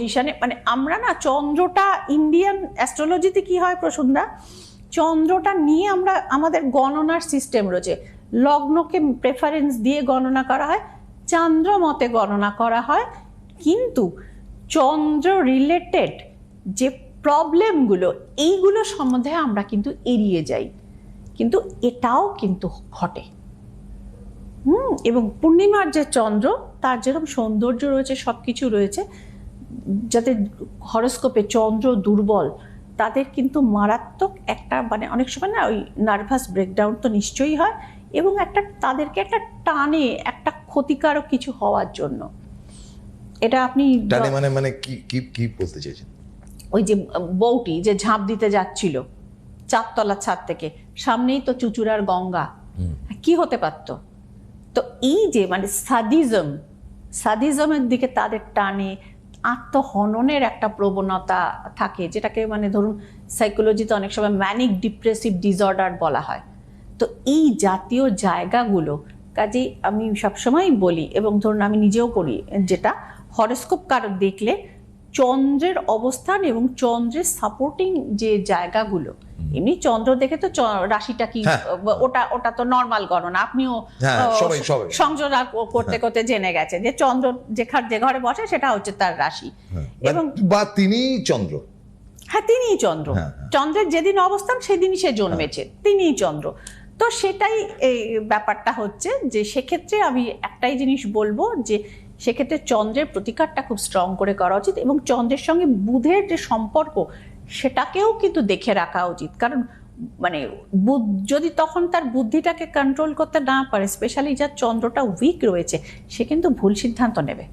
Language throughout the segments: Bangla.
পজিশনে, মানে আমরা না চন্দ্রটা ইন্ডিয়ান অ্যাস্ট্রোলজিতে কি হয় প্রসন্দা, চন্দ্রটা নিয়ে আমরা আমাদের গণনার সিস্টেম রয়েছে। লগ্নকে প্রেফারেন্স দিয়ে গণনা করা হয়, চন্দ্র মতে গণনা করা হয়, কিন্তু চন্দ্র রিলেটেড যে প্রবলেমগুলো এইগুলো সম্বন্ধে আমরা কিন্তু এড়িয়ে যাই, কিন্তু এটাও কিন্তু ঘটে। এবং পূর্ণিমার যে চন্দ্র তার যেরকম সৌন্দর্য রয়েছে, সব কিছু রয়েছে, যাতে হরোস্কোপে চন্দ্র দুর্বল তাদের কিন্তু মারাত্মক একটা মানে অনেক সময় না ওই নার্ভাস ব্রেকডাউন তো নিশ্চয়ই হয়, এবং একটা তাদেরকে একটা টানে একটা ক্ষতিকারক কিছু হওয়ার জন্য। এটা আপনি টানে মানে মানে কি কি কি বলতে চাইছেন? ওই যে বউটি যে ঝাঁপ দিতে যাচ্ছিল চারতলা ছাদ থেকে, সামনেই তো চুচুড়ার গঙ্গা, কি হতে পারতো? তো এই যে মানে সাদিজমের দিকে তাদের টানে, আত্মহননের একটা প্রবণতা থাকে, যেটাকে মানে ধরুন সাইকোলজিতে অনেক সময় ম্যানিক ডিপ্রেসিভ ডিসঅর্ডার বলা হয়। তো এই জাতীয় জায়গাগুলো কাজেই আমি সবসময় বলি, এবং ধরুন আমি নিজেও করি, যেটা হরোস্কোপ কারক দেখলে চন্দ্রের অবস্থান এবং চন্দ্রের সাপোর্টিং যে জায়গাগুলো, এমনি চন্দ্র দেখে তো রাশিটা কি ওটা ওটা তো নর্মাল গণনা, আপনিও সংযোগ করতে করতে জেনে গেছে যে চন্দ্র যে ঘরে বসে সেটা হচ্ছে তার রাশি, এবং বা তিনি চন্দ্র, হ্যাঁ তিনিই চন্দ্র, চন্দ্রের যেদিন অবস্থান সেদিনই সে জন্মেছে, তিনিই চন্দ্র। তো সেটাই এই ব্যাপারটা হচ্ছে যে সেক্ষেত্রে আমি একটাই জিনিস বলবো যে সেক্ষেত্রে চন্দ্রের প্রতিকারটা খুব স্ট্রং করে করা উচিত, এবং চন্দ্রের সঙ্গে বুধের যে সম্পর্ক সেটাকেও কিন্তু দেখে রাখা উচিত। কারণ মানে বুধ যদি তখন তার বুদ্ধিটাকে কন্ট্রোল করতে না পারে, স্পেশালি যার চন্দ্রটা উইক রয়েছে, সে কিন্তু ভুল সিদ্ধান্ত নেবে।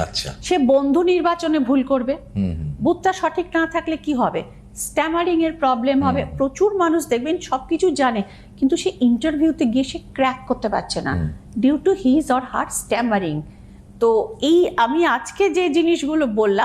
আচ্ছা, সে বন্ধু নির্বাচনে ভুল করবে। বুধটা সঠিক না থাকলে কি হবে? স্ট্যামারিং এর প্রবলেম হবে। প্রচুর মানুষ দেখবেন সবকিছু জানে, কিন্তু সে ইন্টারভিউতে গিয়ে সে ক্র্যাক করতে পারছে না, due to his or her stammering. তো এই আমি আজকে যে জিনিসগুলো বললাম